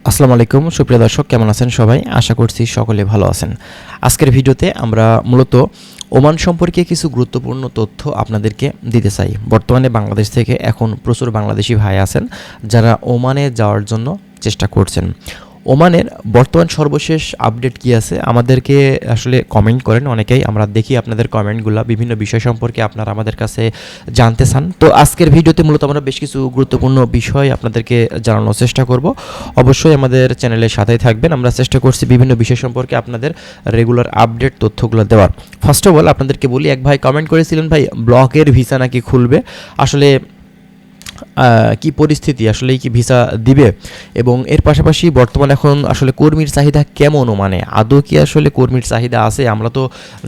আসসালামু আলাইকুম সুপ্রিয় দর্শক, কেমন আছেন সবাই? আশা করছি সকলে ভালো আছেন। আজকের ভিডিওতে আমরা মূলত ওমান সম্পর্কে কিছু গুরুত্বপূর্ণ তথ্য আপনাদেরকে দিতে চাই। বর্তমানে বাংলাদেশ থেকে এখন প্রচুর বাংলাদেশি ভাই আছেন যারা ওমানে যাওয়ার জন্য চেষ্টা করছেন। ওমানের বর্তমান সর্বশেষ আপডেট কী আছে আমাদেরকে আসলে কমেন্ট করেন অনেকেই, আমরা দেখি আপনাদের কমেন্টগুলো, বিভিন্ন বিষয় সম্পর্কে আপনারা আমাদের কাছে জানতে চান। তো আজকের ভিডিওতে মূলত আমরা বেশ কিছু গুরুত্বপূর্ণ বিষয় আপনাদেরকে জানানোর চেষ্টা করব। অবশ্যই আমাদের চ্যানেলের সাথেই থাকবেন। আমরা চেষ্টা করছি বিভিন্ন বিষয় সম্পর্কে আপনাদের রেগুলার আপডেট তথ্যগুলো দেওয়ার। ফার্স্ট অফ অল আপনাদেরকে বলি, এক ভাই কমেন্ট করেছিলেন ভাই ব্লকের ভিসা নাকি খুলবে, আসলে কি পরিস্থিতি, আসলে কি ভিসা দিবে, এবং এর পাশাপাশি বর্তমানে এখন আসলে কর্মীর চাহিদা কেমন, মানে আদৌ কি আসলে কর্মীর চাহিদা আছে? আমরা তো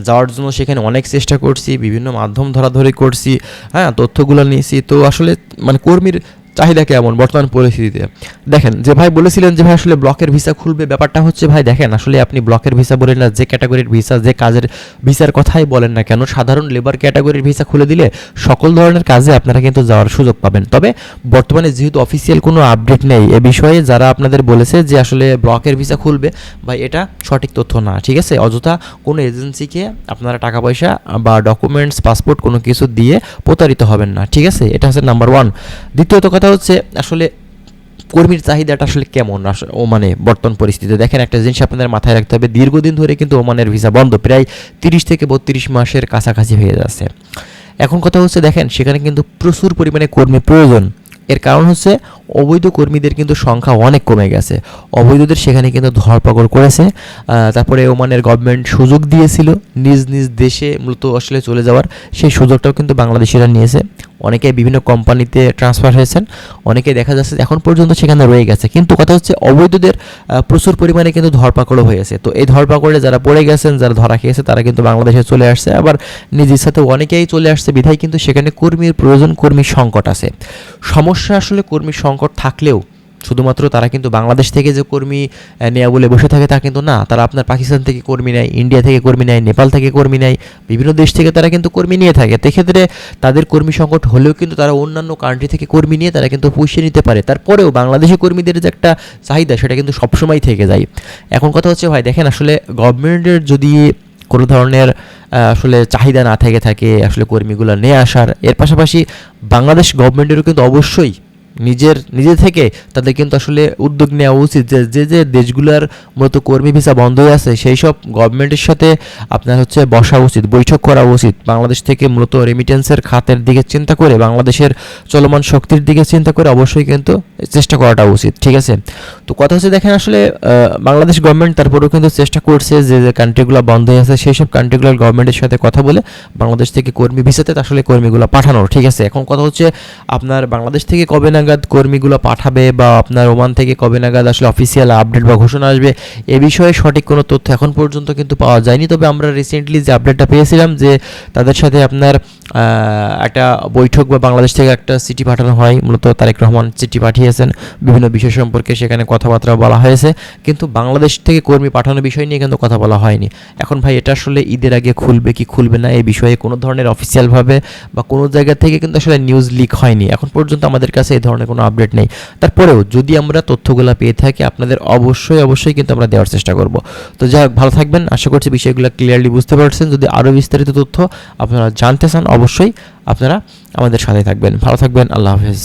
যাওয়ার জন্য সেখানে অনেক চেষ্টা করছি, বিভিন্ন মাধ্যম ধরাধরি করছি, হ্যাঁ, তথ্যগুলো নিয়েছি, তো আসলে মানে কর্মীর চাহিদা কেমন বর্তমান পরিস্থিতিতে। দেখেন, যে ভাই বলেছিলেন যে ভাই আসলে ব্লকের ভিসা খুলবে, ব্যাপারটা হচ্ছে ভাই দেখেন, আসলে আপনি ব্লকের ভিসা বলেন না, যে ক্যাটাগরির ভিসা, যে কাজের ভিসার কথাই বলেন না কেন, সাধারণ লেবার ক্যাটাগরির ভিসা খুলে দিলে সকল ধরনের কাজে আপনারা কিন্তু যাওয়ার সুযোগ পাবেন। তবে বর্তমানে যেহেতু অফিসিয়াল কোনো আপডেট নেই এ বিষয়ে, যারা আপনাদের বলেছে যে আসলে ব্লকের ভিসা খুলবে, ভাই এটা সঠিক তথ্য না, ঠিক আছে? অযথা কোনো এজেন্সিকে আপনারা টাকা পয়সা বা ডকুমেন্টস, পাসপোর্ট কোনো কিছু দিয়ে প্রতারিত হবেন না, ঠিক আছে? এটা হচ্ছে নাম্বার ওয়ান। দ্বিতীয়ত কথা হচ্ছে আসলে কর্মীর চাহিদাটা আসলে কেমন ওমানে বর্তমান পরিস্থিতিতে। দেখেন, একটা জিনিস আপনাদের মাথায় রাখতে হবে, দীর্ঘদিন ধরে কিন্তু ওমানের ভিসা বন্ধ, প্রায় 30 থেকে 32 মাসের কাছাকাছি হয়ে যাচ্ছে। এখন কথা হচ্ছে দেখেন, সেখানে কিন্তু প্রচুর পরিমাণে কর্মী প্রয়োজন। এর কারণ হচ্ছে অবৈধ কর্মীদের কিন্তু সংখ্যা অনেক কমে গেছে, অবৈধদের সেখানে কিন্তু ধরপাকড় করেছে। তারপরে ওমানের গভর্নমেন্ট সুযোগ দিয়েছিল নিজ নিজ দেশে মূলত আসলে চলে যাওয়ার, সেই সুযোগটাও কিন্তু বাংলাদেশিরা নিয়েছে। অনেকে বিভিন্ন কোম্পানিতে ট্রান্সফার হয়েছেন, অনেকে দেখা যাচ্ছে এখন পর্যন্ত সেখানে রয়ে গেছে। কিন্তু কথা হচ্ছে অবৈধদের প্রচুর পরিমাণে কিন্তু ধরপাকড়ও হয়েছে। তো এই ধরপাকড়ে যারা পড়ে গেছেন, যারা ধরা খেয়েছে, তারা কিন্তু বাংলাদেশে চলে আসছে, আবার নিজের সাথে অনেকেই চলে আসছে, বিধায় কিন্তু সেখানে কর্মীর প্রয়োজন, কর্মী সংকট আছে। সমস্যা আসলে কর্মী সংকট থাকলেও শুধুমাত্র তারা কিন্তু বাংলাদেশ থেকে যে কর্মী নেওয়া বলে বসে থাকে তা কিন্তু না, তারা আপনার পাকিস্তান থেকে কর্মী নেয়, ইন্ডিয়া থেকে কর্মী নেয়, নেপাল থেকে কর্মী নেয়, বিভিন্ন দেশ থেকে তারা কিন্তু কর্মী নিয়ে থাকে। তো এক্ষেত্রে তাদের কর্মী সংকট হলেও কিন্তু তারা অন্যান্য কান্ট্রি থেকে কর্মী নিয়ে তারা কিন্তু পুষিয়ে নিতে পারে। তারপরেও বাংলাদেশি কর্মীদের যে একটা চাহিদা, সেটা কিন্তু সবসময় থেকে যায়। এখন কথা হচ্ছে ভাই দেখেন, আসলে গভর্নমেন্টের যদি কোনো ধরনের আসলে চাহিদা না থেকে থাকে আসলে কর্মীগুলো নিয়ে আসার, এর পাশাপাশি বাংলাদেশ গভর্নমেন্টেরও কিন্তু অবশ্যই নিজে থেকে তাদের কিন্তু আসলে উদ্যোগ নেওয়া উচিত যে যে দেশগুলোর মূলত কর্মী ভিসা বন্ধ হয়ে আছে সেই সব গভর্নমেন্টের সাথে আপনার হচ্ছে বসা উচিত, বৈঠক করা উচিত। বাংলাদেশ থেকে মূলত রেমিটেন্সের খাতের দিকে চিন্তা করে, বাংলাদেশের চলমান শক্তির দিকে চিন্তা করে অবশ্যই কিন্তু চেষ্টা করাটা উচিত, ঠিক আছে? তো কথা হচ্ছে দেখেন, আসলে বাংলাদেশ গভর্নমেন্ট তারপরেও কিন্তু চেষ্টা করছে যে যে কান্ট্রিগুলো বন্ধ হয়ে আছে সেই সব কান্ট্রিগুলোর গভর্নমেন্টের সাথে কথা বলে বাংলাদেশ থেকে কর্মী ভিসাতে আসলে কর্মীগুলো পাঠানোর, ঠিক আছে? এখন কথা হচ্ছে আপনার বাংলাদেশ থেকে কবে নাগাদ কর্মীগুলো পাঠাবে বা আপনার ওমান থেকে কবে নাগাদ আসলে অফিসিয়াল আপডেট বা ঘোষণা আসবে, এ বিষয়ে সঠিক কোনো তথ্য এখন পর্যন্ত কিন্তু পাওয়া যায়নি। তবে আমরা রিসেন্টলি যে আপডেটটা পেয়েছিলাম যে তাদের সাথে আপনার একটা বৈঠক বা বাংলাদেশ থেকে একটা চিঠি পাঠানো হয়, মূলত তারেক রহমান চিঠি পাঠিয়েছেন বিভিন্ন বিষয় সম্পর্কে, সেখানে কথাবার্তা বলা হয়েছে, কিন্তু বাংলাদেশ থেকে কর্মী পাঠানোর বিষয় নিয়ে কিন্তু কথা বলা হয়নি। এখন ভাই এটা আসলে ঈদের আগে খুলবে কি খুলবে না, এই বিষয়ে কোনো ধরনের অফিসিয়ালভাবে বা কোনো জায়গা থেকে কিন্তু আসলে নিউজ লিক হয়নি এখন পর্যন্ত, আমাদের কাছে এই ধরনের কোনো আপডেট নেই। তারপরেও যদি আমরা তথ্যগুলো পেয়ে থাকি আপনাদের অবশ্যই কিন্তু আমরা দেওয়ার চেষ্টা করব। তো যাই হোক, ভালো থাকবেন, আশা করছি বিষয়গুলো ক্লিয়ারলি বুঝতে পারছেন। যদি আরও বিস্তারিত তথ্য আপনারা জানতে চান অবশ্যই আপনারা আমাদের সাথে থাকবেন। ভালো থাকবেন, আল্লাহ হাফেজ।